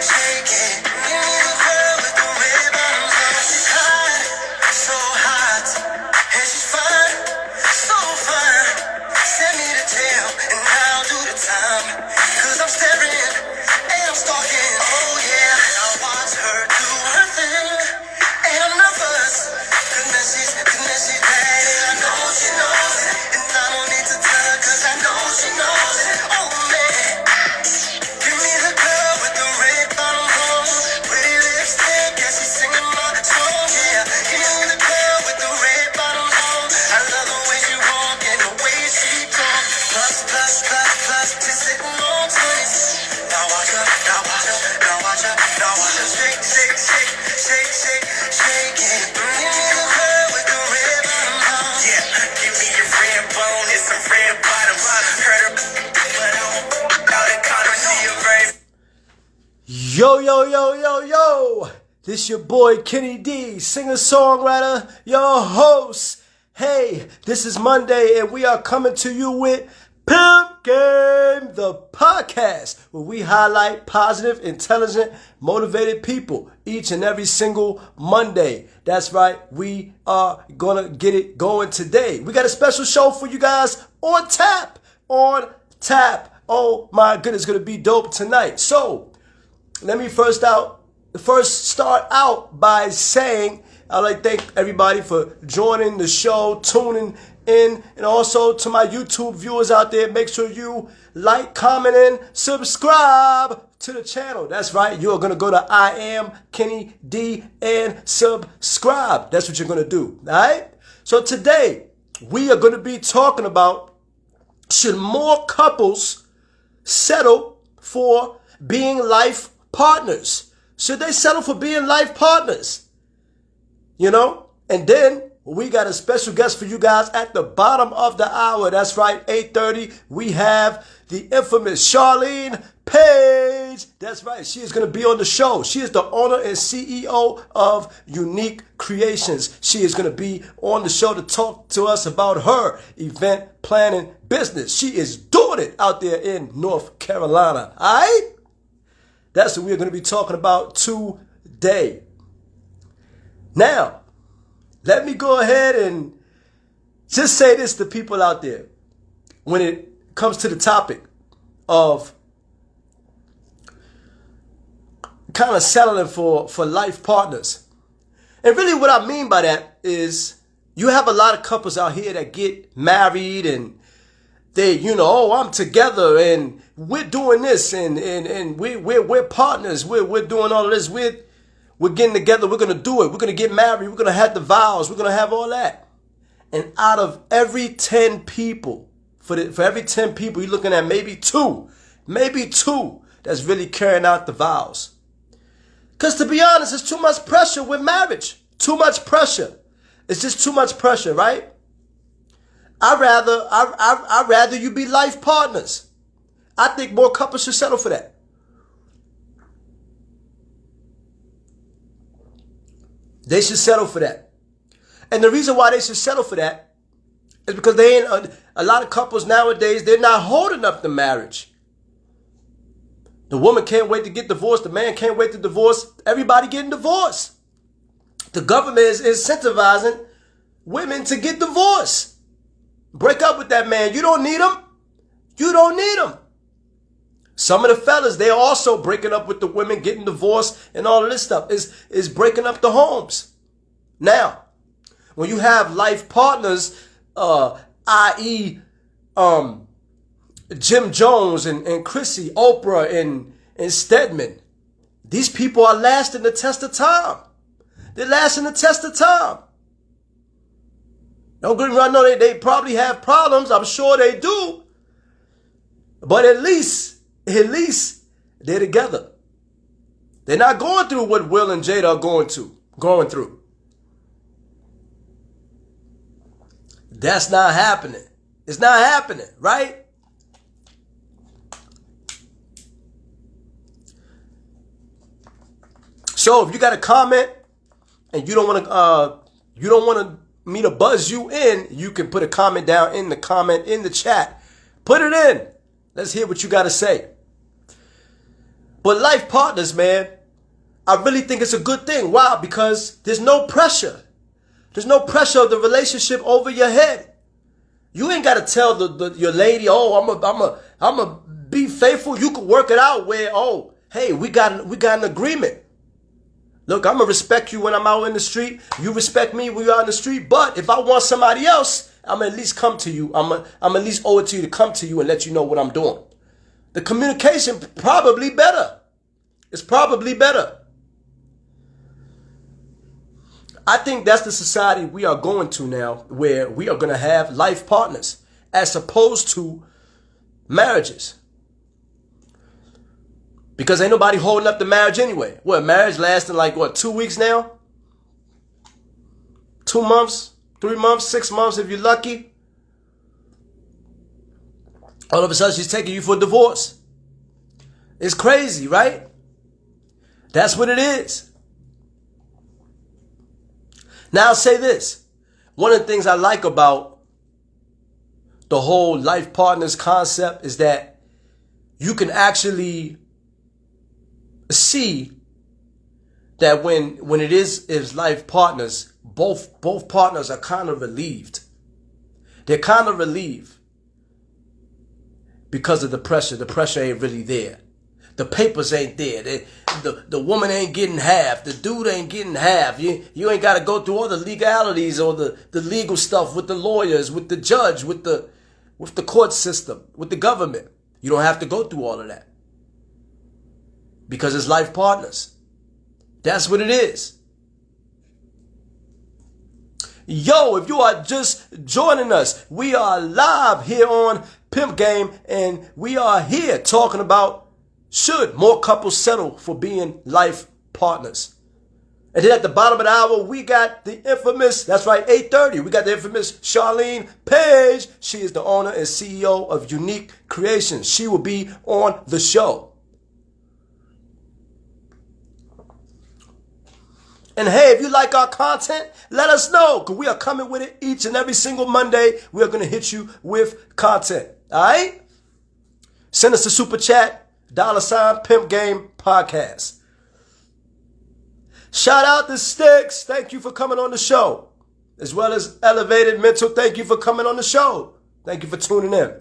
shake it. Give me the girl with the red bottoms on. She's hot, so hot, and she's fine, so fine. Send me the tail, and I'll do the time. Cause I'm staring, and I'm stalking. Oh yeah, I'll watch her do her thing. And I'm nervous, cause then she's bad. And I know she knows it, and I don't need to tell her, cause I know she knows it. Oh man, give me the girl with the red bottoms on, pretty lipstick, yeah, she's singing my song. Yeah, give me the girl with the red bottoms on. I love the way she walk and the way she talk. Plus, she's sitting on 20s. Now watch her, shake it. Give me the girl with the red bottoms on. Yeah, give me your red bone and some red bottoms. Heard her, but I don't out in Congress, see her very. Yo. This your boy Kenny D, singer-songwriter, your host. Hey, this is Monday and we are coming to you with Pimp Game, the podcast, where we highlight positive, intelligent, motivated people each and every single Monday. That's right, we are gonna get it going today. We got a special show for you guys on tap. Oh my goodness, it's gonna be dope tonight. So, let me first start out by saying I'd like to thank everybody for joining the show, tuning in, and also to my YouTube viewers out there. Make sure you like, comment, and subscribe to the channel. That's right. You are going to go to I Am Kenny D and subscribe. That's what you're going to do. All right? So today, we are going to be talking about, should more couples settle for being life partners? Should they settle for being life partners? You know? And then we got a special guest for you guys at the bottom of the hour. That's right, 8:30. We have the infamous Sharlene Paige. That's right, she is going to be on the show. She is the owner and CEO of Unique Kreationz. She is going to be on the show to talk to us about her event planning business. She is doing it out there in North Carolina. All right? That's what we're going to be talking about today. Now, let me go ahead and just say this to people out there when it comes to the topic of kind of settling for life partners. And really what I mean by that is you have a lot of couples out here that get married and they, I'm together and we're doing this and we're partners. We're doing all of this. We're getting together. We're going to do it. We're going to get married. We're going to have the vows. We're going to have all that. And out of every 10 people, for every 10 people, you're looking at maybe two that's really carrying out the vows. Because to be honest, it's too much pressure with marriage. Too much pressure. It's just too much pressure, right? I'd rather you be life partners. I think more couples should settle for that. They should settle for that. And the reason why they should settle for that is because they ain't a lot of couples nowadays, they're not holding up the marriage. The woman can't wait to get divorced. The man can't wait to divorce. Everybody getting divorced. The government is incentivizing women to get divorced. Break up with that man. You don't need him. You don't need him. Some of the fellas, they're also breaking up with the women, getting divorced, and all of this stuff is breaking up the homes. Now, when you have life partners, i.e., Jim Jones and Chrissy, Oprah and Stedman, these people are lasting the test of time. They're lasting the test of time. Don't get me wrong, no, they probably have problems. I'm sure they do. But at least they're together. They're not going through what Will and Jada are going through. That's not happening. It's not happening, right? So if you got a comment and you don't want me to buzz you in, you can put a comment down in the chat. Put it in. Let's hear what you got to say. But life partners, man, I really think it's a good thing. Why? Because there's no pressure. There's no pressure of the relationship over your head. You ain't got to tell your lady, oh, I'm a be faithful. You can work it out where, oh, hey, we got an agreement. Look, I'm going to respect you when I'm out in the street. You respect me when you're out in the street. But if I want somebody else, I'm going to at least come to you. I'm at least owe it to you to come to you and let you know what I'm doing. The communication probably better. It's probably better. I think that's the society we are going to now, where we are going to have life partners as opposed to marriages. Because ain't nobody holding up the marriage anyway. What, marriage lasting like, 2 weeks now? 2 months, 3 months, 6 months if you're lucky. All of a sudden she's taking you for a divorce. It's crazy, right? That's what it is. Now I'll say this. One of the things I like about the whole life partners concept is that you can actually see that when it is life partners, both partners are kind of relieved. They're kind of relieved because of the pressure. The pressure ain't really there. The papers ain't there. The woman ain't getting half. The dude ain't getting half. You ain't got to go through all the legalities or the legal stuff with the lawyers, with the judge, with the court system, with the government. You don't have to go through all of that. Because it's life partners. That's what it is. Yo, if you are just joining us, we are live here on Pimp Game, and we are here talking about should more couples settle for being life partners. And then at the bottom of the hour, we got the infamous, that's right, 8:30, we got the infamous Sharlene Paige. She is the owner and CEO of Unique Kreationz. She will be on the show. And hey, if you like our content, let us know, because we are coming with it each and every single Monday. We are going to hit you with content. All right? Send us a super chat, $ Pimp Game Podcast. Shout out to Sticks. Thank you for coming on the show. As well as Elevated Mental. Thank you for coming on the show. Thank you for tuning in.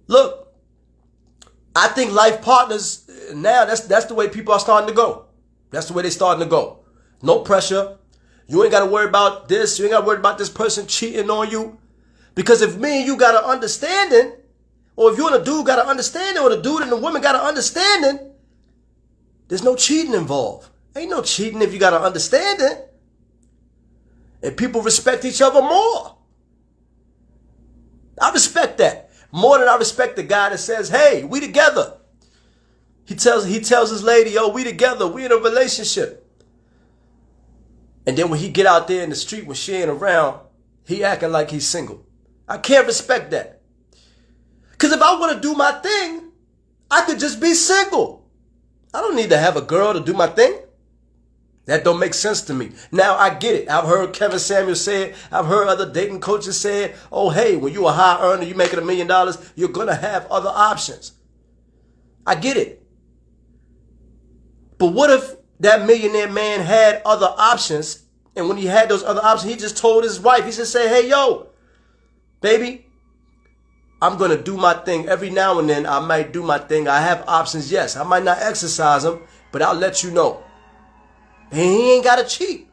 Look, I think life partners, now that's the way people are starting to go. That's the way they're starting to go. No pressure. You ain't got to worry about this. You ain't got to worry about this person cheating on you. Because if me and you got an understanding, or if you and a dude got an understanding, or the dude and the woman got an understanding, there's no cheating involved. Ain't no cheating if you got an understanding. And people respect each other more. I respect that. More than I respect the guy that says, hey, we together. He tells his lady, yo, we together, we in a relationship. And then when he get out there in the street when she ain't around, he acting like he's single. I can't respect that. Because if I want to do my thing, I could just be single. I don't need to have a girl to do my thing. That don't make sense to me. Now, I get it. I've heard Kevin Samuel say it. I've heard other dating coaches say it. Oh, hey, when you're a high earner, you're making $1 million, you're going to have other options. I get it. But what if that millionaire man had other options, and when he had those other options, he just told his wife, he just said, hey, yo, baby, I'm going to do my thing. Every now and then, I might do my thing. I have options, yes. I might not exercise them, but I'll let you know. And he ain't got to cheat.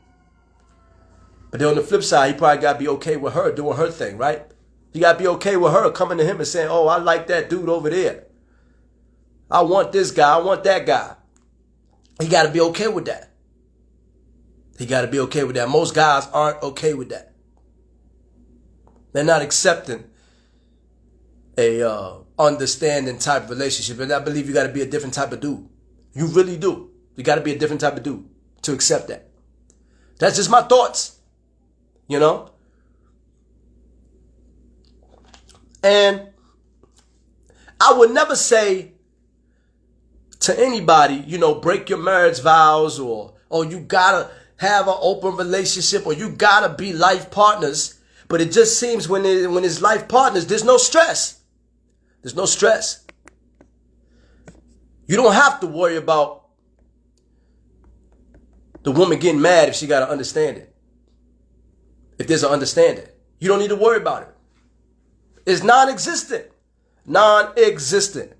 But then on the flip side, he probably got to be okay with her doing her thing, right? He got to be okay with her coming to him and saying, oh, I like that dude over there. I want this guy. I want that guy. He got to be okay with that. He got to be okay with that. Most guys aren't okay with that. They're not accepting a understanding type relationship. And I believe you got to be a different type of dude. You really do. You got to be a different type of dude to accept that. That's just my thoughts. You know? And I would never say to anybody, you know, break your marriage vows, or you gotta have an open relationship, or you gotta be life partners. But it just seems when it's life partners, there's no stress. There's no stress. You don't have to worry about the woman getting mad if she got to understand it. If there's an understanding, you don't need to worry about it. It's non-existent. Non-existent.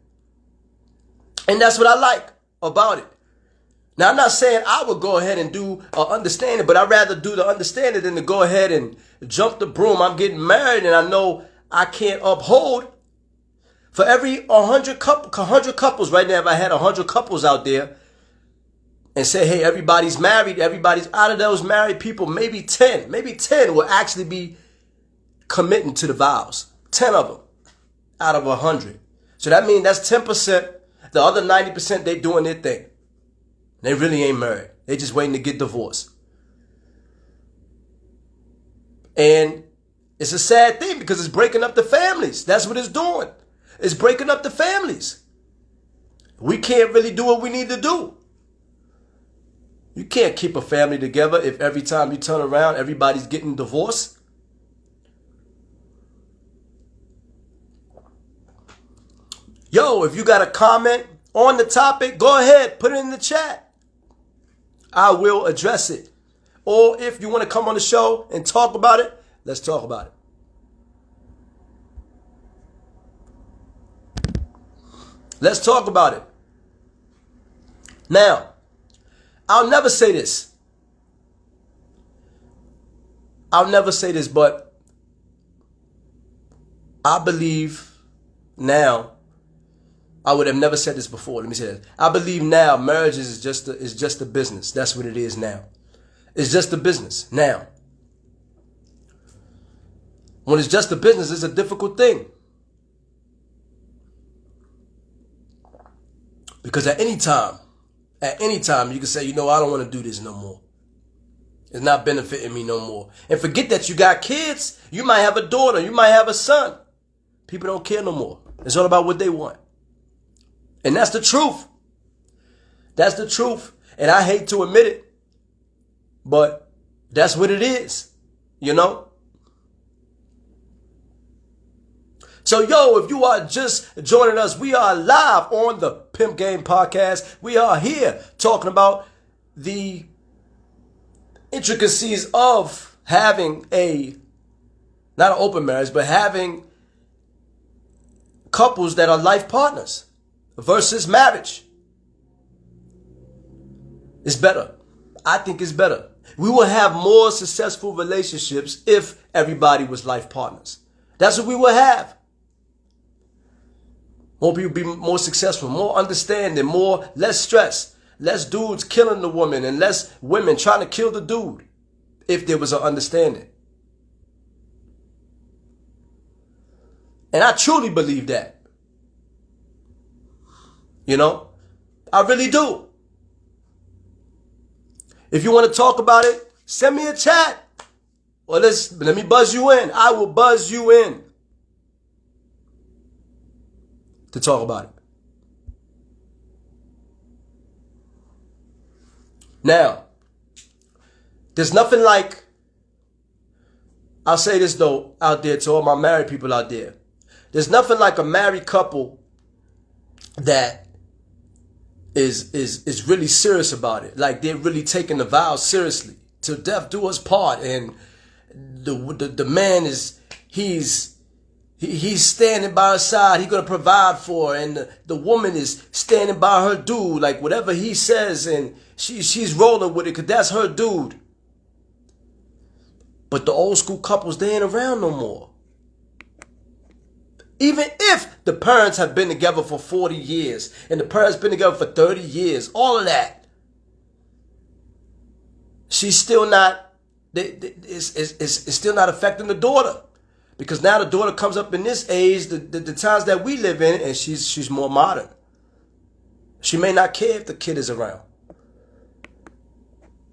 And that's what I like about it. Now, I'm not saying I would go ahead and do understanding, but I'd rather do the understanding than to go ahead and jump the broom. I'm getting married and I know I can't uphold. For every 100 couples right now, if I had 100 couples out there and say, hey, everybody's married, everybody's out of those married people, maybe 10 will actually be committing to the vows. 10 of them out of 100. So that means that's 10%. The other 90%, they doing their thing. They really ain't married. They just waiting to get divorced. And it's a sad thing because it's breaking up the families. That's what it's doing. It's breaking up the families. We can't really do what we need to do. You can't keep a family together if every time you turn around, everybody's getting divorced. Yo, if you got a comment on the topic, go ahead, put it in the chat. I will address it. Or if you want to come on the show and talk about it, let's talk about it. Let's talk about it. Now, I'll never say this. But I believe now, I would have never said this before. Let me say this. I believe now marriage is just a business. That's what it is now. It's just a business now. When it's just a business, it's a difficult thing. Because at any time, you can say, you know, I don't want to do this no more. It's not benefiting me no more. And forget that you got kids. You might have a daughter. You might have a son. People don't care no more. It's all about what they want. And that's the truth. That's the truth. And I hate to admit it, but that's what it is, you know? So, yo, if you are just joining us, we are live on the Pimp Game Podcast. We are here talking about the intricacies of having not an open marriage, but having couples that are life partners versus marriage. It's better. I think it's better. We will have more successful relationships if everybody was life partners. That's what we will have. More people be more successful, more understanding, less stress, less dudes killing the woman and less women trying to kill the dude if there was an understanding. And I truly believe that. You know, I really do. If you want to talk about it, send me a chat. Or let me buzz you in. I will buzz you in to talk about it. Now, there's nothing like, I'll say this though, out there to all my married people out there. There's nothing like a married couple that is really serious about it. Like they're really taking the vows seriously. Till death do us part. And the man he's standing by her side. He's gonna provide for her. And the woman is standing by her dude. Like whatever he says, and she's rolling with it because that's her dude. But the old school couples, they ain't around no more. Even if the parents have been together for 40 years and the parents been together for 30 years, all of that, she's still not, it's still not affecting the daughter. Because now the daughter comes up in this age, the times that we live in, and she's more modern. She may not care if the kid is around.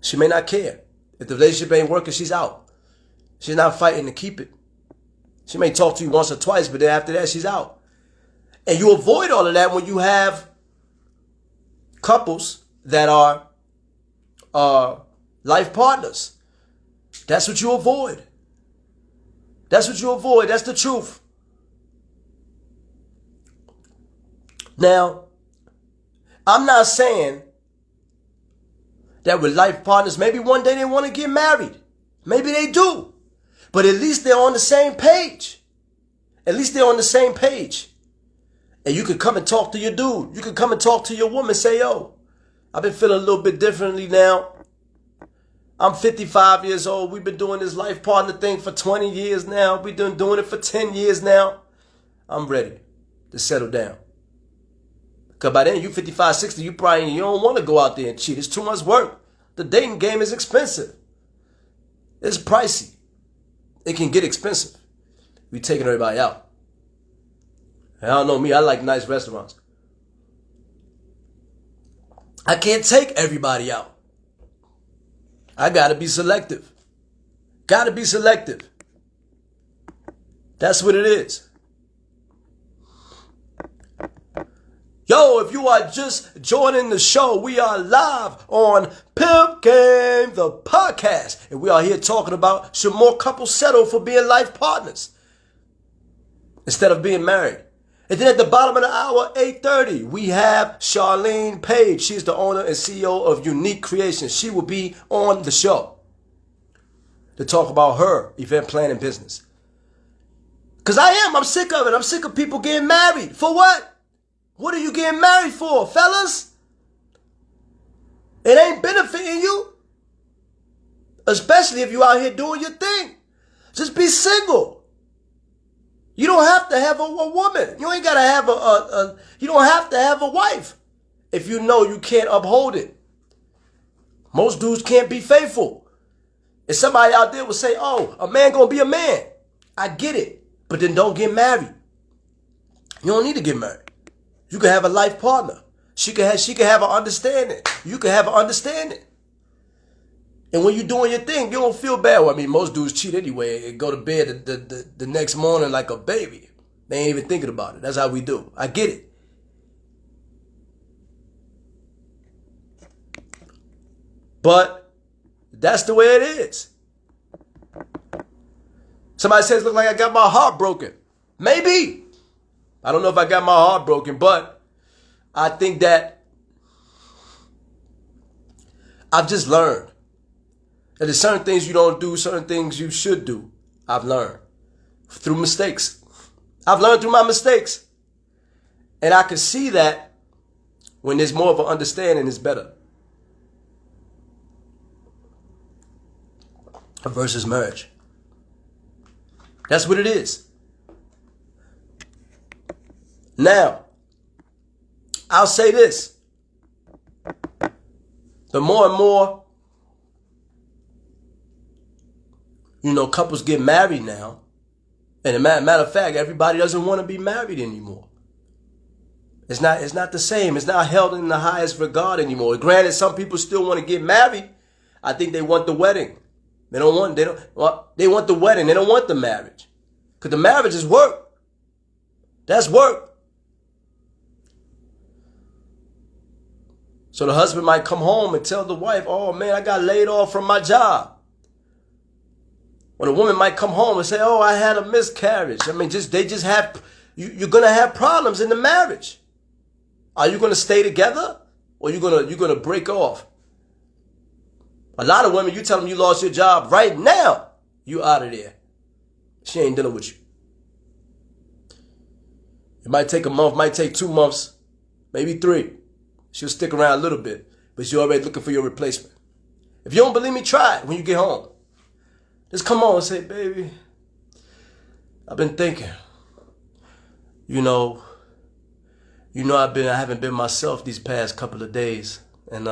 She may not care. If the relationship ain't working, she's out. She's not fighting to keep it. She may talk to you once or twice, but then after that, she's out. And you avoid all of that when you have couples that are life partners. That's what you avoid. That's what you avoid. That's the truth. Now, I'm not saying that with life partners, maybe one day they want to get married. Maybe they do. But at least they're on the same page. At least they're on the same page. And you could come and talk to your dude. You could come and talk to your woman. Say, yo, I've been feeling a little bit differently now. I'm 55 years old. We've been doing this life partner thing for 20 years now. We've been doing it for 10 years now. I'm ready to settle down. Because by then, you 55, 60, you don't want to go out there and cheat. It's too much work. The dating game is expensive. It's pricey. It can get expensive. We taking everybody out. I don't know me, I like nice restaurants. I can't take everybody out. I gotta be selective. Gotta be selective. That's what it is. Yo, if you are just joining the show, we are live on Pimp Game, the podcast. And we are here talking about should more couples settle for being life partners instead of being married. And then at the bottom of the hour, 8:30, we have Sharlene Paige. She's the owner and CEO of Kreationz. She will be on the show to talk about her event planning business. Because I'm sick of it. I'm sick of people getting married. For what? What are you getting married for, fellas? It ain't benefiting you. Especially if you out here doing your thing. Just be single. You don't have to have a woman. You ain't got to have you don't have to have a wife if you know you can't uphold it. Most dudes can't be faithful. And somebody out there will say, oh, a man gonna be a man. I get it. But then don't get married. You don't need to get married. You can have a life partner. She can have an understanding. You can have an understanding. And when you're doing your thing, you don't feel bad. Well, I mean, most dudes cheat anyway and go to bed the next morning like a baby. They ain't even thinking about it. That's how we do. I get it. But that's the way it is. Somebody says, look like I got my heart broken. Maybe. I don't know if I got my heart broken, but I think that I've just learned. And there's certain things you don't do, certain things you should do. I've learned through mistakes. I've learned through my mistakes. And I can see that when there's more of an understanding, it's better. Versus marriage. That's what it is. Now, I'll say this. The more and more couples get married now. And a matter of fact, everybody doesn't want to be married anymore. It's not the same. It's not held in the highest regard anymore. Granted, some people still want to get married. I think they want the wedding. They want the wedding. They don't want the marriage. Because the marriage is work. That's work. So the husband might come home and tell the wife, oh man, I got laid off from my job. Or the woman might come home and say, oh, I had a miscarriage. I mean, you're going to have problems in the marriage. Are you going to stay together or you're going to break off? A lot of women, you tell them you lost your job right now, you out of there. She ain't dealing with you. It might take a month, might take 2 months, maybe 3. She'll stick around a little bit, but you're already looking for your replacement. If you don't believe me, try it when you get home. Just come on and say, baby, I've been thinking. I haven't been myself these past couple of days. And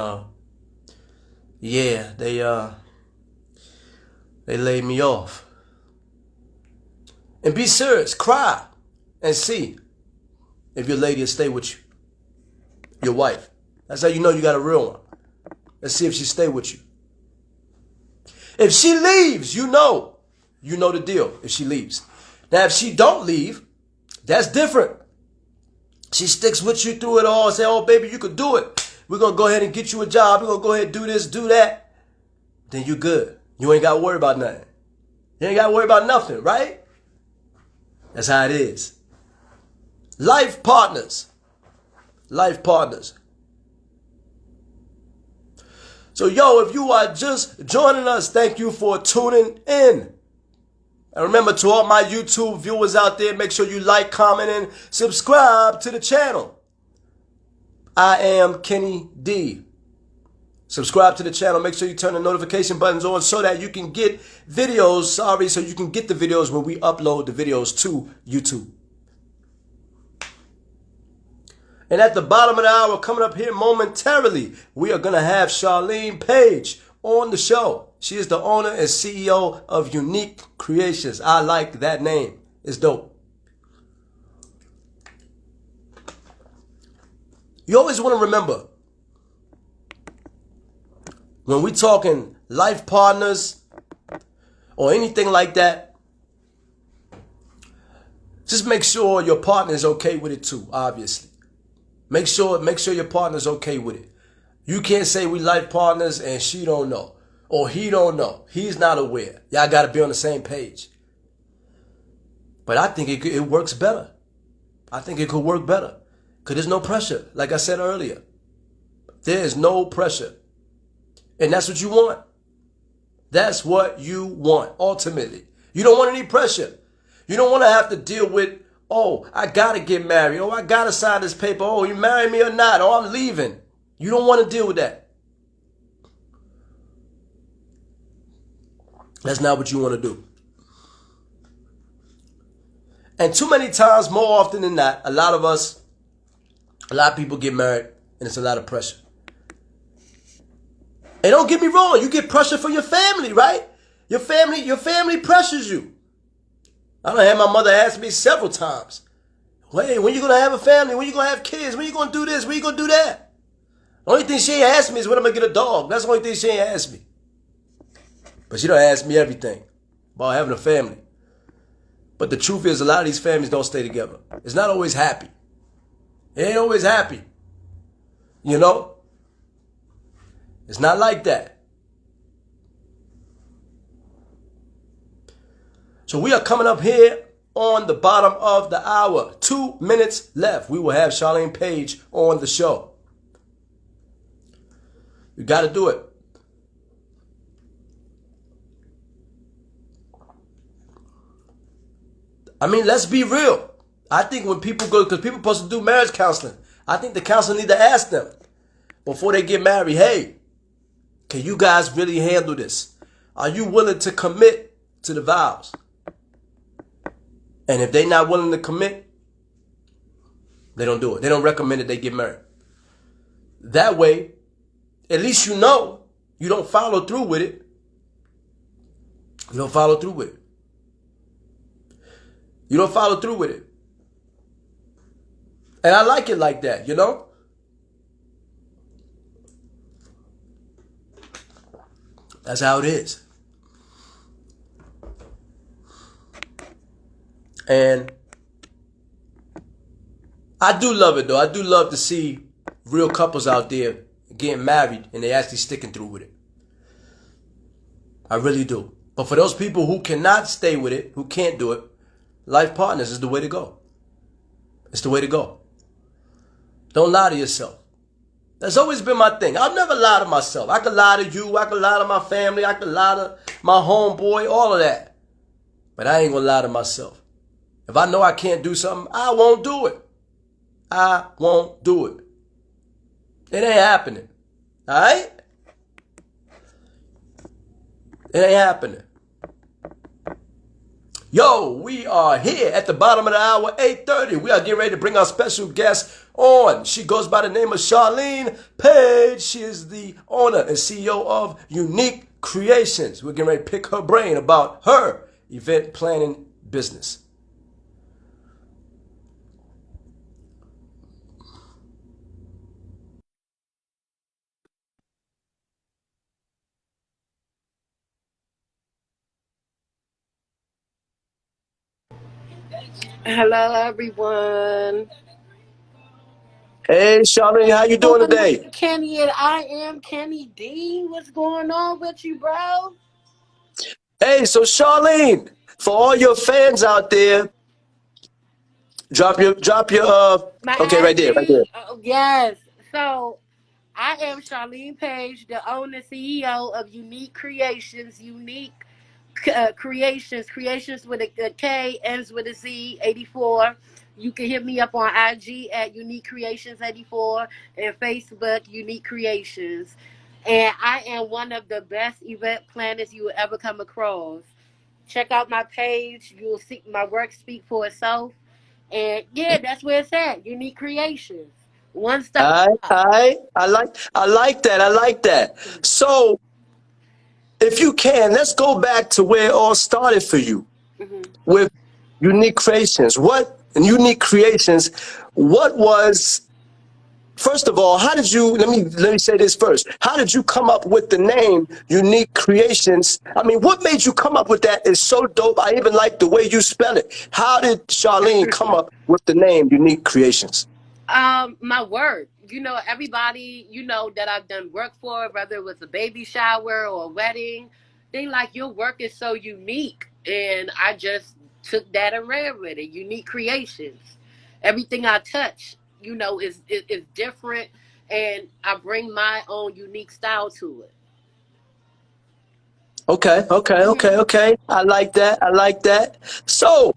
yeah, they laid me off. And be serious, cry, and see if your lady will stay with you. Your wife. That's how you know you got a real one. Let's see if she stay with you. If she leaves, you know the deal if she leaves. Now, if she don't leave, that's different. She sticks with you through it all and say, oh, baby, you could do it. We're going to go ahead and get you a job. We're going to go ahead and do this, do that. Then you good. You ain't got to worry about nothing. You ain't got to worry about nothing, right? That's how it is. Life partners. Life partners. So, yo, if you are just joining us, thank you for tuning in. And remember, to all my YouTube viewers out there, make sure you like, comment, and subscribe to the channel. I am Kenny D. Subscribe to the channel. Make sure you turn the notification buttons on so that you can get videos. So you can get the videos when we upload the videos to YouTube. And at the bottom of the hour, coming up here momentarily, we are going to have Sharlene Paige on the show. She is the owner and CEO of Unique Kreationz. I like that name. It's dope. You always want to remember, when we talking life partners or anything like that, just make sure your partner is okay with it too, obviously. Make sure your partner's okay with it. You can't say we life partners and she don't know. Or he don't know. He's not aware. Y'all got to be on the same page. But I think it works better. I think it could work better. Because there's no pressure. Like I said earlier. There is no pressure. And that's what you want. That's what you want, ultimately. You don't want any pressure. You don't want to have to deal with, oh, I got to get married. Oh, I got to sign this paper. Oh, you marry me or not? Oh, I'm leaving. You don't want to deal with that. That's not what you want to do. And too many times, more often than not, a lot of people get married and it's a lot of pressure. And don't get me wrong, you get pressure from your family, right? Your family pressures you. I done had my mother ask me several times, hey, when you going to have a family? When you going to have kids? When you going to do this? When you going to do that? The only thing she ain't asked me is when I'm going to get a dog. That's the only thing she ain't asked me. But she don't ask me everything about having a family. But the truth is, a lot of these families don't stay together. It's not always happy. It ain't always happy. You know? It's not like that. So we are coming up here on the bottom of the hour. 2 minutes left. We will have Sharlene Paige on the show. You got to do it. I mean, let's be real. I think when people go, because people are supposed to do marriage counseling, I think the counselor need to ask them before they get married, hey, can you guys really handle this? Are you willing to commit to the vows? And if they're not willing to commit, they don't do it. They don't recommend that they get married. That way, at least you know you don't follow through with it. You don't follow through with it. You don't follow through with it. And I like it like that, you know? That's how it is. And I do love it, though. I do love to see real couples out there getting married and they actually sticking through with it. I really do. But for those people who cannot stay with it, who can't do it, life partners is the way to go. It's the way to go. Don't lie to yourself. That's always been my thing. I'll never lie to myself. I could lie to you. I could lie to my family. I could lie to my homeboy, all of that. But I ain't going to lie to myself. If I know I can't do something, I won't do it. I won't do it. It ain't happening. All right? It ain't happening. Yo, we are here at the bottom of the hour, 8:30. We are getting ready to bring our special guest on. She goes by the name of Sharlene Paige. She is the owner and CEO of Unique Kreationz. We're getting ready to pick her brain about her event planning business. Hello, everyone. Hey, Sharlene, how you doing today? Kenny and I am Kenny D. What's going on with you, bro? Hey, so Sharlene, for all your fans out there, drop your My okay, right there, right IG. there. Yes. So I am Sharlene Paige, the owner CEO of Unique Kreationz. Kreationz with a K, ends with a Z, 84. You can hit me up on IG at Unique Kreationz 84 and Facebook Unique Kreationz. And I am one of the best event planners you will ever come across. Check out my page. You will see my work speak for itself. And yeah, that's where it's at. Unique Kreationz. One stop shop. I like that. I like that. So, if you can, let's go back to where it all started for you Hmm. with Unique Creations. Unique Creations? What was First of all, how did you? Let me say this first. How did you come up with the name Unique Creations? I mean, what made you come up with that? Is so dope. I even like the way you spell it. How did Charlene come up with the name Unique Creations? My work. Everybody, that I've done work for, whether it was a baby shower or a wedding, they like your work is so unique. And I just took that and ran with it. Unique Kreationz. Everything I touch, is different, and I bring my own unique style to it. Okay. I like that. I like that. So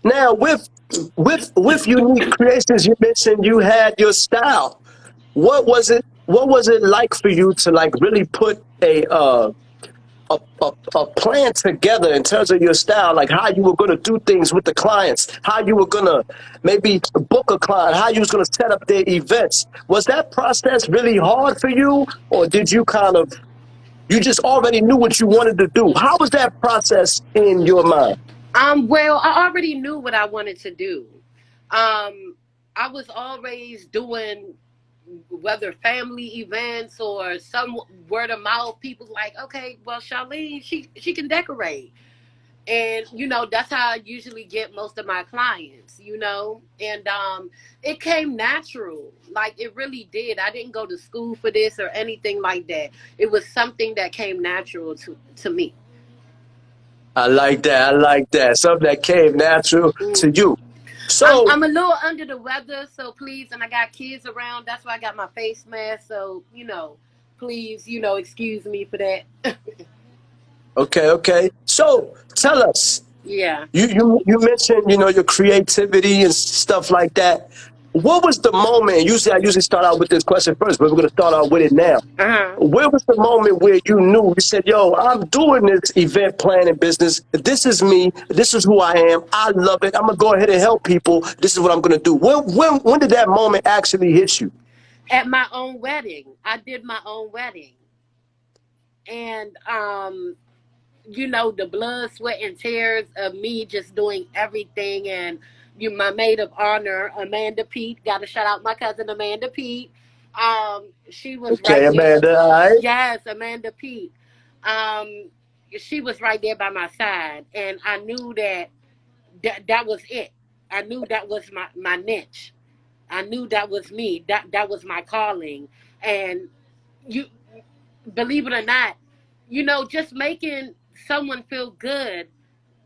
now with Unique Creations, you mentioned you had your style. What was it like for you to like really put a plan together in terms of your style, like how you were going to do things with the clients, how you were going to maybe book a client, how you was going to set up their events? Was that process really hard for you, or did you just already knew what you wanted to do? How was that process in your mind? Well, I already knew what I wanted to do. I was always doing whether family events or some word of mouth. People like, okay, well, Charlene, she can decorate, and that's how I usually get most of my clients. And it came natural, like it really did. I didn't go to school for this or anything like that. It was something that came natural to me. I like that. I like that. Something that came natural to you. I'm So I'm a little under the weather, so please, and I got kids around. That's why I got my face mask. So please, excuse me for that. okay. So tell us. Yeah. You mentioned your creativity and stuff like that. What was the moment? Usually I usually start out with this question first, but we're gonna start out with it now. Uh huh. Where was the moment where you knew, you said, "Yo, I'm doing this event planning business. This is me. This is who I am. I love it. I'm gonna go ahead and help people. This is what I'm gonna do." When did that moment actually hit you? At my own wedding, I did my own wedding, and the blood, sweat, and tears of me just doing everything. And my maid of honor, Amanda Pete, got to shout out my cousin Amanda Pete. She was Okay, right there. Amanda. All right. Yes, Amanda Pete. Um, she was right there by my side, and I knew that was it. I knew that was my niche. I knew that was me. That was my calling. And you believe it or not, just making someone feel good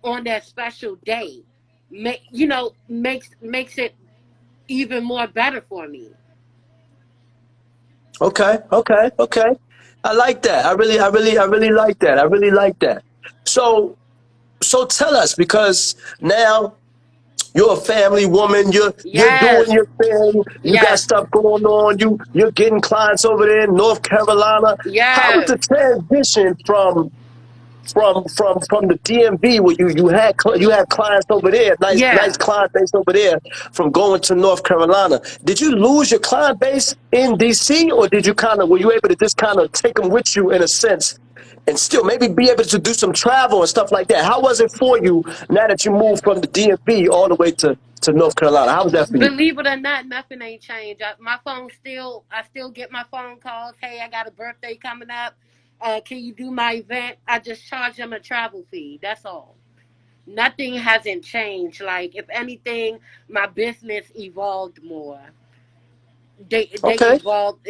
on that special day, makes it even more better for me. Okay. I like that. I really like that. I really like that. So, so tell us, because now you're a family woman. You're doing Yes, your thing. You got yes, stuff going on. You're getting clients over there in North Carolina. How was yes, the transition from the DMV, where you had clients over there, nice yeah. client base over there, from going to North Carolina? Did you lose your client base in DC, or did you were you able to just kind of take them with you in a sense, and still maybe be able to do some travel and stuff like that? How was it for you now that you moved from the DMV all the way to North Carolina? How was that for you? Believe it or not, nothing ain't changed. I still get my phone calls. Hey, I got a birthday coming up. Can you do my event? I just charge them a travel fee. That's all. Nothing hasn't changed. Like, if anything, my business evolved more. They Okay. evolved.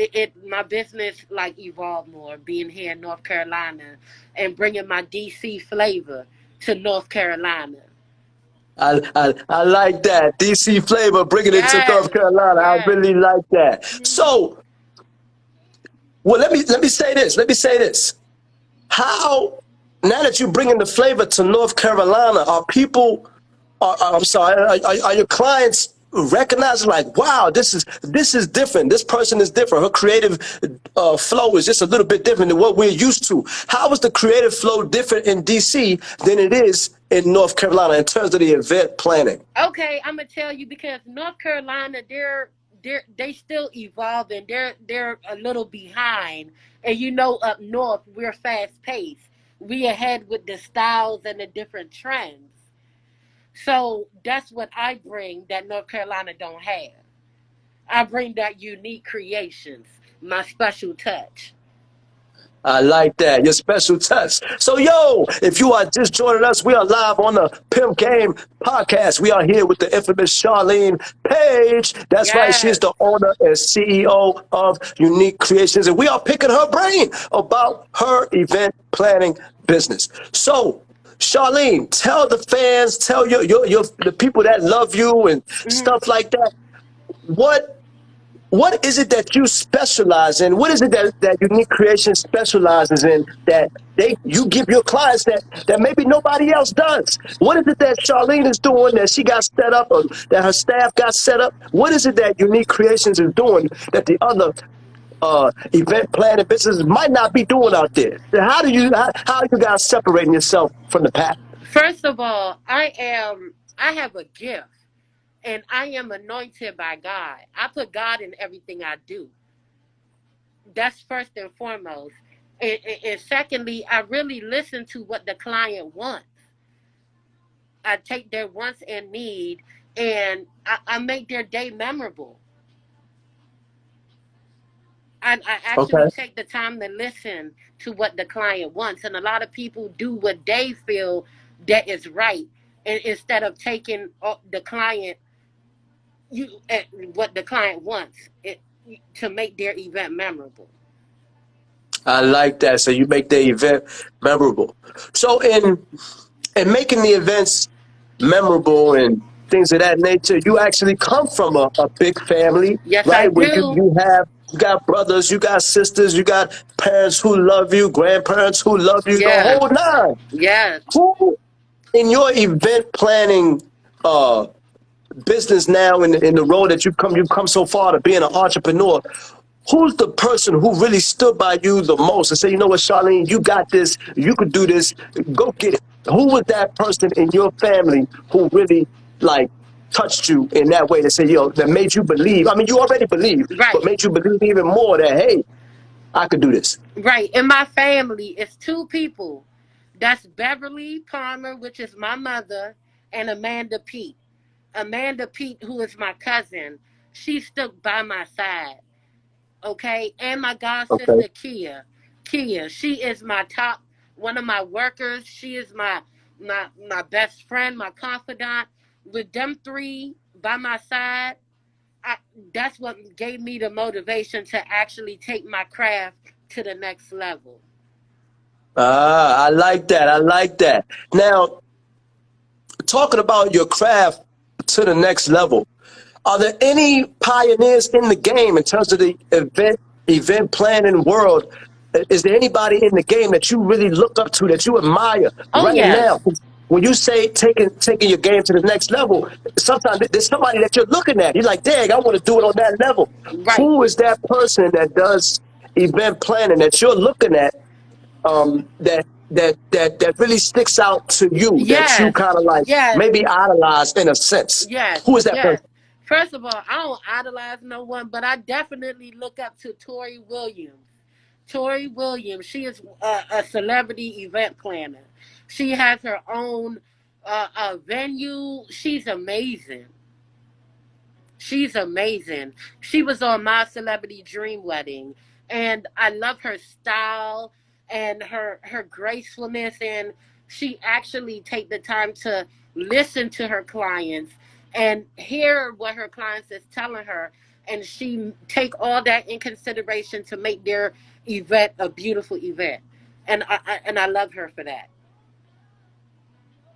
My business like evolved more. Being here in North Carolina and bringing my DC flavor to North Carolina. I like that DC flavor, bringing it to North Yes, Carolina. I yes. really like that. So Well, let me say this. Let me say this. How now that you're bringing the flavor to North Carolina, are people? I'm sorry. Are your clients recognizing like, wow, this is different. This person is different. Her creative flow is just a little bit different than what we're used to. How is the creative flow different in DC than it is in North Carolina in terms of the event planning? Okay, I'm gonna tell you because North Carolina, they still evolving. They're a little behind, and up north we're fast paced. We ahead with the styles and the different trends. So that's what I bring that North Carolina don't have. I bring that unique creations, my special touch. I like that. Your special touch. So, yo, if you are just joining us, we are live on the Pimp Game podcast. We are here with the infamous Sharlene Paige. That's right. She is Yes, the owner and CEO of Unique Kreationz. And we are picking her brain about her event planning business. So, Charlene, tell the fans, tell your the people that love you and hmm stuff like that, what what is it that you specialize in? What is it that Unique Creation specializes in that you give your clients that maybe nobody else does? What is it that Charlene is doing that she got set up or that her staff got set up? What is it that Unique Creations is doing that the other event planning businesses might not be doing out there? How are you guys separating yourself from the pack? First of all, I have a gift, and I am anointed by God. I put God in everything I do. That's first and foremost. And secondly, I really listen to what the client wants. I take their wants and need, and I make their day memorable. I actually Okay. take the time to listen to what the client wants, and a lot of people do what they feel that is right, and instead of taking the client what the client wants to make their event memorable. I like that. So you make the event memorable. So in making the events memorable and things of that nature, you actually come from a big family, Yes, I right? Where do. you got brothers, you got sisters, you got parents who love you, grandparents who love you, the Yes, whole nine. yes. Who in your event planning uh business now in the road that you've come so far to being an entrepreneur, who's the person who really stood by you the most and said, you know what, Charlene, you got this, you could do this, go get it? Who was that person in your family who really like touched you in that way to say, yo, that made you believe? I mean, you already believe, but Right, made you believe even more that, hey, I could do this. right. In my family, it's two people. That's Beverly Palmer, which is my mother, and Amanda Pete. Amanda Pete, who is my cousin, she stuck by my side. Okay, and my god Okay. sister Kia, she is my top one of my workers. She is my best friend, my confidant. With them three by my side, I, that's what gave me the motivation to actually take my craft to the next level. Ah, I like that. I like that. Now, talking about your craft to the next level, are there any pioneers in the game in terms of the event planning world? Is there anybody in the game that you really look up to that you admire Oh right now? yes, When you say taking your game to the next level, sometimes there's somebody that you're looking at. You're like, dang, I want to do it on that level. right. Who is that person that does event planning that you're looking at that really sticks out to you that you Yes, kind of like yes, maybe idolize in a sense? yes, Who is that yes. person? First of all, I don't idolize no one, but I definitely look up to Tori Williams. Tori Williams, she is a celebrity event planner. She has her own venue. She's amazing. She's amazing. She was on My Celebrity Dream Wedding, and I love her style and her gracefulness. And she actually take the time to listen to her clients and hear what her clients is telling her, and she take all that in consideration to make their event a beautiful event. And I love her for that.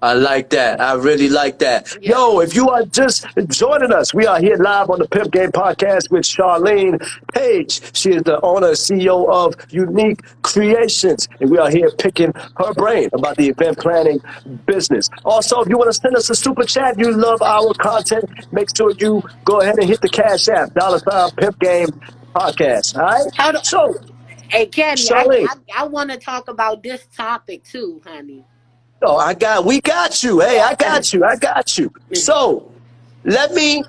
I like that. I really like that. Yeah. Yo, if you are just joining us, we are here live on the Pimp Game Podcast with Sharlene Paige. She is the owner and CEO of Unique Kreationz, and we are here picking her brain about the event planning business. Also, if you want to send us a super chat, you love our content, make sure you go ahead and hit the Cash App, $ Pimp Game Podcast. All right? How do, So, hey, Caddy, Charlene, I want to talk about this topic too, honey. oh, we got you. Hey, I got you. So, let me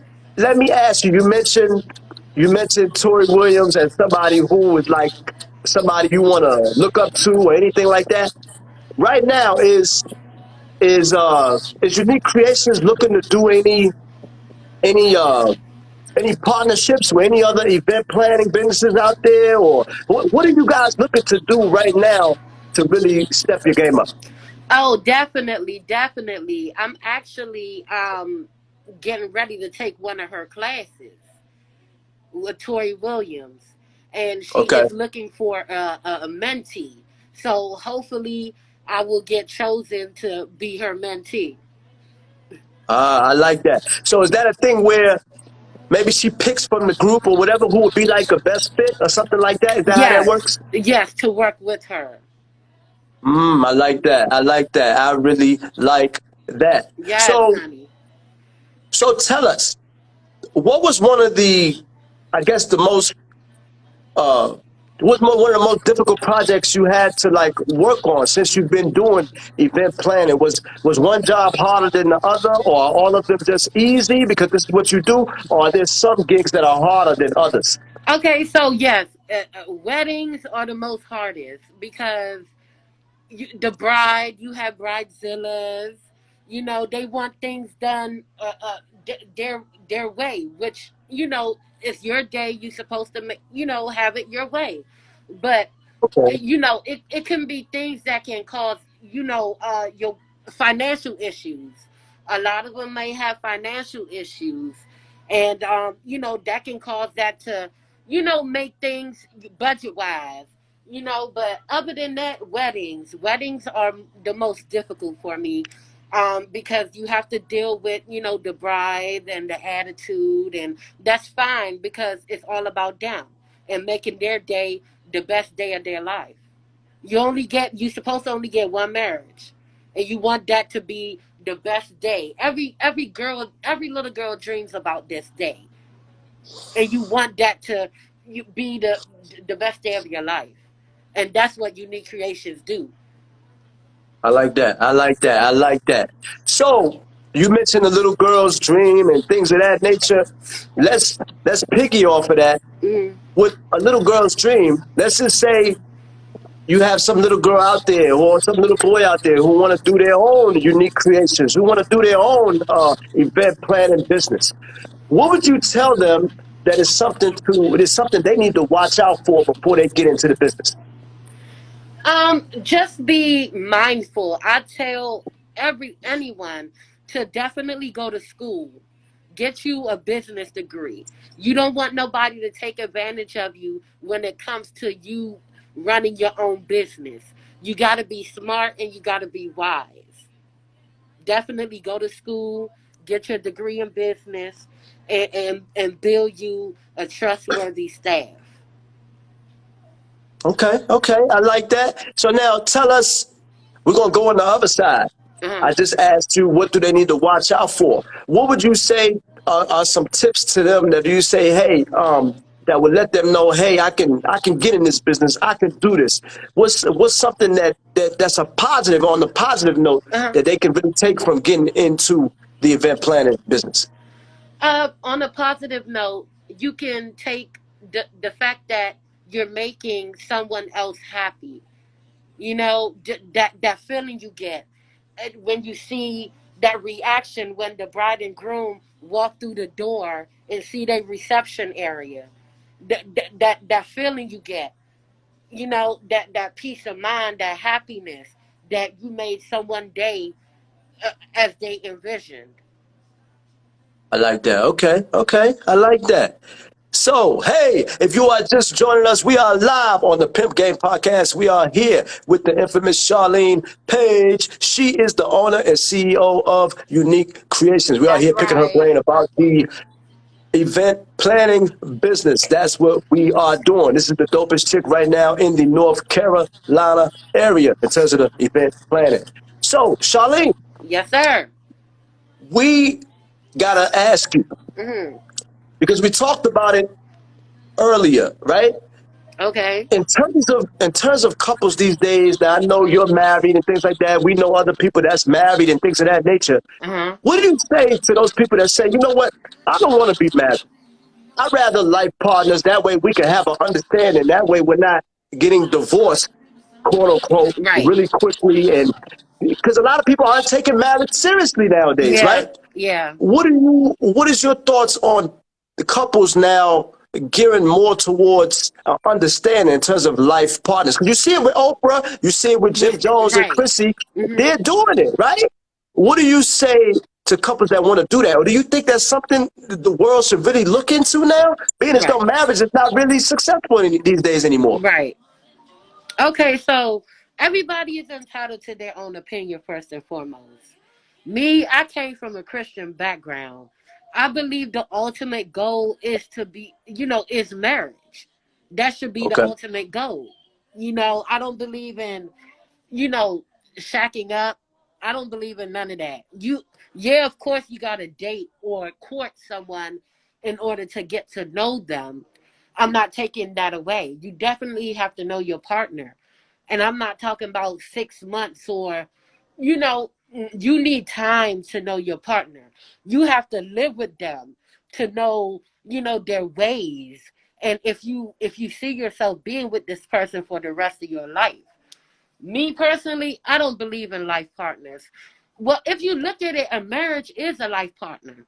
ask you. You mentioned Tori Williams as somebody who was like somebody you want to look up to or anything like that. Right now, is Unique Creations looking to do any any partnerships with any other event planning businesses out there, or what are you guys looking to do right now to really step your game up? Oh, definitely, definitely. I'm actually getting ready to take one of her classes with Tori Williams, and she Okay, is looking for a mentee. So hopefully, I will get chosen to be her mentee. I like that. So, is that a thing where maybe she picks from the group or whatever who would be like a best fit or something like that? Is that how that Yes, works? yes, to work with her. I like that. I like that. I really like that. Yes, So, honey. tell us, what was one of the, I guess, the most, uh, one of the most difficult projects you had to like work on since you've been doing event planning? Was one job harder than the other, or are all of them just easy because this is what you do, or are there some gigs that are harder than others? Okay, so yes, weddings are the most hardest because the bride, you have bridezillas. You know, they want things done their way, which it's your day. You're supposed to make have it your way, but Okay. it can be things that can cause your financial issues. A lot of them may have financial issues, and that can cause that to make things budget wise. But other than that, weddings are the most difficult for me, because you have to deal with the bride and the attitude, and that's fine because it's all about them and making their day the best day of their life. You're supposed to only get one marriage, and you want that to be the best day. Every little girl dreams about this day, and you want that to be the best day of your life, and that's what Unique Creations do. I like that. I like that. I like that. So you mentioned the little girl's dream and things of that nature. Let's piggy off of that. Mm. With a little girl's dream, let's just say you have some little girl out there or some little boy out there who want to do their own unique creations, who want to do their own event planning business. What would you tell them that is something they need to watch out for before they get into the business? Just be mindful. I tell anyone to definitely go to school. Get you a business degree. You don't want nobody to take advantage of you when it comes to you running your own business. You got to be smart and you got to be wise. Definitely go to school, get your degree in business, and build you a trustworthy staff. Okay, okay, I like that. So now tell us, we're gonna go on the other side. Uh-huh. I just asked you, what do they need to watch out for? What would you say are some tips to them that you say, hey, that would let them know, hey, I can get in this business, I can do this. What's something that's a positive on the positive note Uh-huh. that they can really take from getting into the event planning business? On a positive note, you can take the fact that you're making someone else happy. That feeling you get when you see that reaction when the bride and groom walk through the door and see their reception area. That feeling you get. That peace of mind, that happiness that you made someone day as they envisioned. I like that. Okay, okay, I like that. So, hey, if you are just joining us, we are live on the Pimp Game Podcast. We are here with the infamous Sharlene Paige. She is the owner and CEO of Unique Kreationz. We are That's here picking her right. brain about the event planning business. That's what we are doing. This is the dopest chick right now in the North Carolina area in terms of the event planning. So, Charlene, Yes, sir. we gotta ask you Hmm. because we talked about it earlier, right? Okay. In terms of couples these days, now I know you're married and things like that. We know other people that's married and things of that nature. Uh-huh. What do you say to those people that say, you know what, I don't want to be married. I'd rather life partners. That way we can have an understanding. That way we're not getting divorced, quote unquote, Right. really quickly. And because a lot of people aren't taking marriage seriously nowadays, Yeah. right? Yeah. What is your thoughts on the couples now gearing more towards understanding in terms of life partners? Because you see it with Oprah, you see it with Jim Jones and Right. Chrissy. Hmm. They're doing it, right? What do you say to couples that want to do that? Or do you think that's something that the world should really look into now? Being as though Right. marriage is not really successful these days anymore. Right. Okay, so everybody is entitled to their own opinion first and foremost. Me, I came from a Christian background. I believe the ultimate goal is to be, is marriage. That should be the Okay. ultimate goal. I don't believe in, you know, shacking up. I don't believe in none of that. Yeah, of course, you got to date or court someone in order to get to know them. I'm not taking that away. You definitely have to know your partner. And I'm not talking about 6 months or, you need time to know your partner. You have to live with them to know, their ways. And if you see yourself being with this person for the rest of your life. Me personally, I don't believe in life partners. Well, if you look at it, a marriage is a life partner.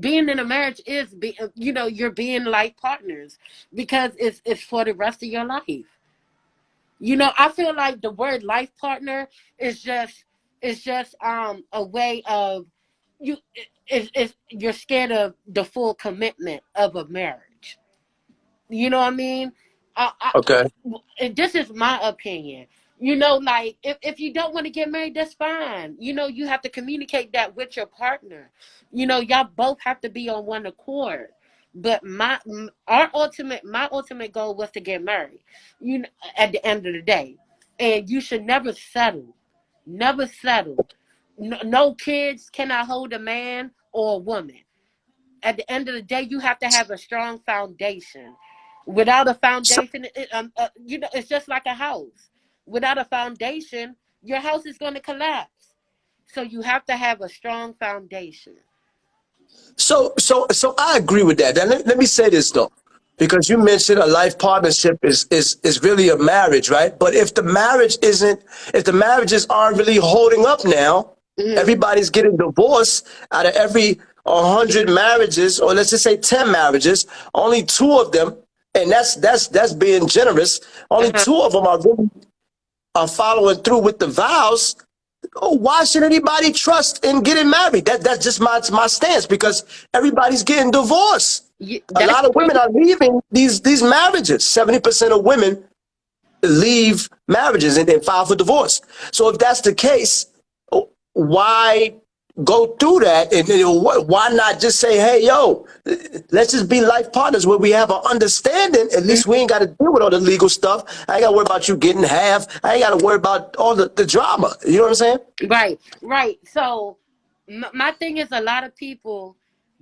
Being in a marriage is, you're being life partners because it's for the rest of your life. I feel like the word life partner is just a way of you. You're scared of the full commitment of a marriage. You know what I mean? Okay. And this is my opinion. Like if you don't want to get married, that's fine. You have to communicate that with your partner. Y'all both have to be on one accord. But my ultimate goal was to get married. At the end of the day, and you should never settle. Never settle. No kids cannot hold a man or a woman. At the end of the day, you have to have a strong foundation. Without a So, foundation, it's just like a house. Without a foundation, your house is going to collapse. So you have to have a strong foundation. so I agree with that. Now, let me say this though, because you mentioned a life partnership is really a marriage, right? But if the marriages aren't really holding up now, Hmm. everybody's getting divorced. Out of every 100 marriages, or let's just say 10 marriages, only two of them, and that's being generous. Only Uh-huh. two of them are following through with the vows. Oh, why should anybody trust in getting married? That's just my stance because everybody's getting divorced. A That's lot of women true. are leaving these marriages. 70% of women leave marriages and file for divorce. So if that's the case, why go through that? And why not just say, hey, yo, let's just be life partners where we have an understanding. At least we ain't got to deal with all the legal stuff. I ain't got to worry about you getting half. I ain't got to worry about all the drama. You know what I'm saying? Right, right. So my thing is, a lot of people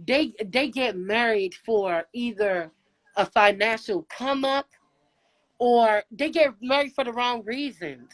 they get married for either a financial come up or they get married for the wrong reasons.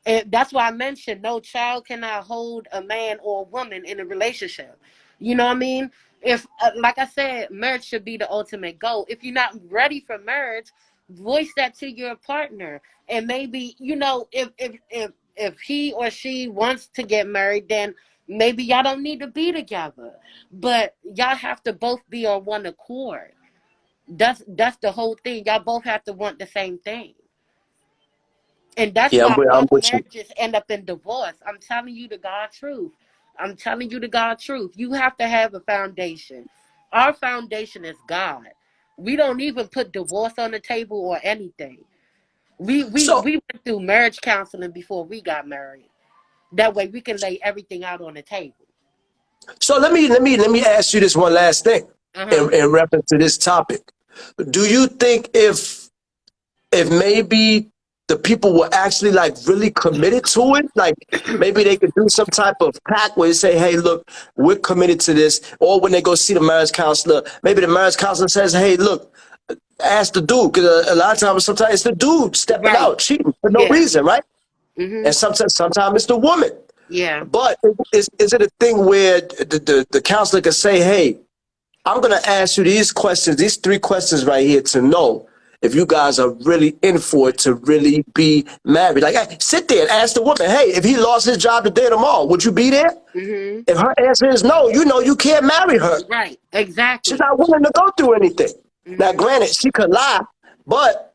And that's why I mentioned no child cannot hold a man or a woman in a relationship. You know what I mean? If, like I said, marriage should be the ultimate goal. If you're not ready for marriage, voice that to your partner. And maybe, if he or she wants to get married, then maybe y'all don't need to be together. But y'all have to both be on one accord. That's the whole thing. Y'all both have to want the same thing. And that's Yeah, why I'm most with you. marriages end up in divorce. I'm telling you the God truth. I'm telling you the God truth. You have to have a foundation. Our foundation is God. We don't even put divorce on the table or anything. So We went through marriage counseling before we got married. That way we can lay everything out on the table. so let me ask you this one last thing Uh-huh. in reference to this topic. Do you think if maybe the people were actually like really committed to it, like maybe they could do some type of pact where they say, hey, look, we're committed to this, or when they go see the marriage counselor, maybe the marriage counselor says, hey, look, ask the dude, because a lot of times, sometimes it's the dude stepping Right. out, cheating for no Yeah. reason, right? Mm-hmm. And sometimes it's the woman. Yeah. But is it a thing where the counselor can say, hey, I'm going to ask you these questions, these three questions right here to know if you guys are really in for it to really be married. Like, hey, sit there and ask the woman, hey, if he lost his job today or tomorrow, would you be there? Mm-hmm. If her answer is no, you know you can't marry her. Right. She's Exactly. not willing to go through anything. Now, Mm-hmm. granted, she could lie, but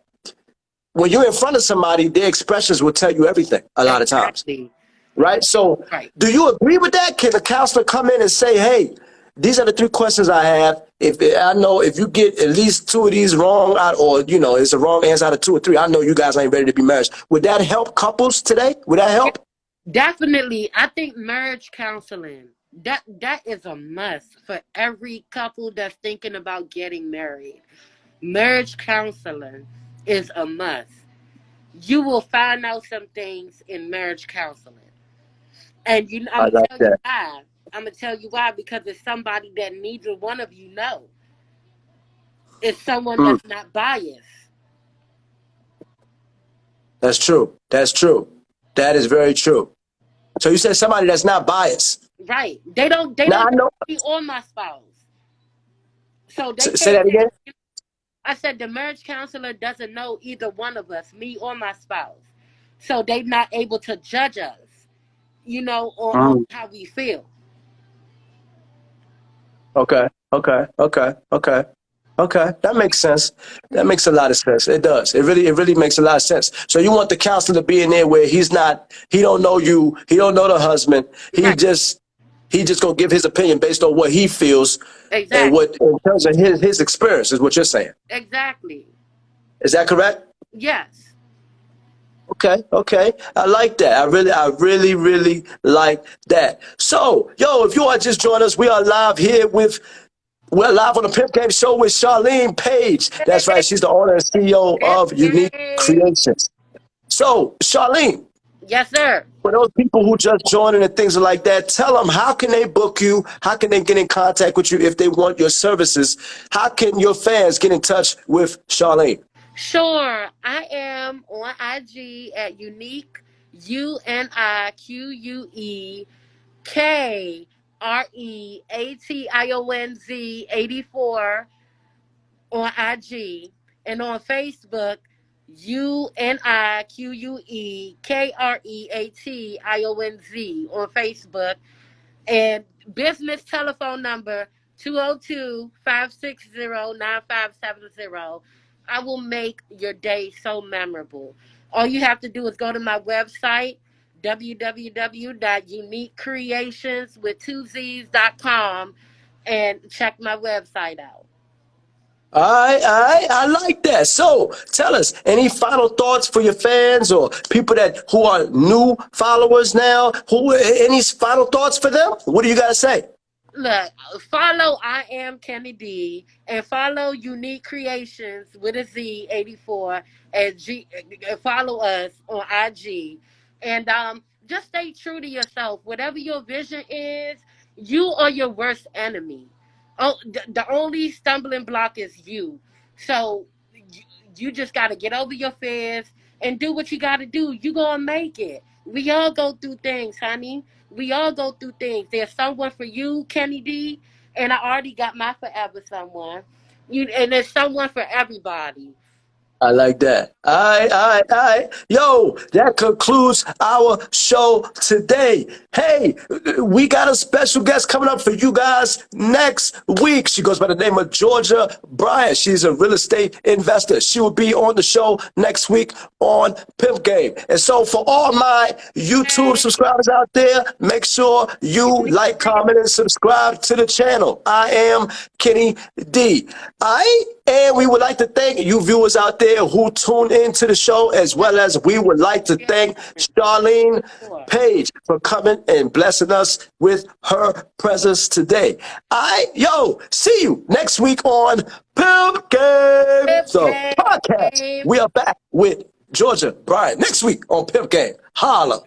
when you're in front of somebody, their expressions will tell you everything a lot of times. Exactly. Right? So, Right. do you agree with that? Can the counselor come in and say, hey, these are the three questions I have. If I know if you get at least two of these wrong, or it's a wrong answer out of two or three, I know you guys ain't ready to be married. Would that help couples today? Would that help? Definitely. I think marriage counseling, that is a must for every couple that's thinking about getting married. Marriage counseling is a must. You will find out some things in marriage counseling. And I'm I gonna like tell you that. why. I'm gonna tell you why because it's somebody that neither one of you know. It's someone Mm, that's not biased. that's true. That's true. That is very true. So you said somebody that's not biased. Right. They don't Now I know know. me or my spouse. So they Say can't that again. I said the marriage counselor doesn't know either one of us, me or my spouse. So they're not able to judge us, on Mm, how we feel. okay. Okay. Okay. Okay. Okay, that makes sense. That makes a lot of sense. It does. It really makes a lot of sense. So you want the counselor to be in there where he don't know you, he don't know the husband. He Right. just he just gonna give his opinion based on what he feels and Exactly. what in terms of his experience is what you're saying. Exactly. Is that correct? Yes. Okay, okay. I like that. I really like that. So, yo, if you are just joining us, we are live here we're live on the Pimp Game Show with Sharlene Paige. That's right. She's the owner and CEO of Unique Kreationz. So, Charlene, Yes, sir. for those people who just joining and things like that, tell them how can they book you? How can they get in contact with you if they want your services? How can your fans get in touch with Charlene? Sure. I am on IG at unique UNIQUEKREATIONZ 84 on IG and on Facebook UNIQUEKREATIONZ on Facebook and business telephone number 202-560-9570. I will make your day so memorable. All you have to do is go to my website www.uniquecreations with two Z's.com and check my website out. I like that. So tell us, any final thoughts for your fans or people who are new followers now? Any final thoughts for them? What do you guys say? Look, follow I am Kennedy and follow Unique Creations with a Z 84 and follow us on IG and just stay true to yourself. Whatever your vision is, you are your worst enemy. Oh, the only stumbling block is you. So you, you just got to get over your fears and do what you got to do. You gonna make it. We all go through things, honey. We all go through things. There's someone for you, Kenny D, and I already got my forever someone. And there's someone for everybody. I like that. All right, all right, all right. Yo, that concludes our show today. Hey, we got a special guest coming up for you guys next week. She goes by the name of Georgia Bryant. She's a real estate investor. She will be on the show next week on Pimp Game. And so for all my YouTube subscribers out there, make sure you like, comment, and subscribe to the channel. I am Kenny D. All right? And we would like to thank you viewers out there who tune into the show, as well as we would like to thank Sharlene Paige for coming and blessing us with her presence today. All right, yo, see you next week on Pimp Game, the podcast. We are back with Georgia Bryant next week on Pimp Game. Holla.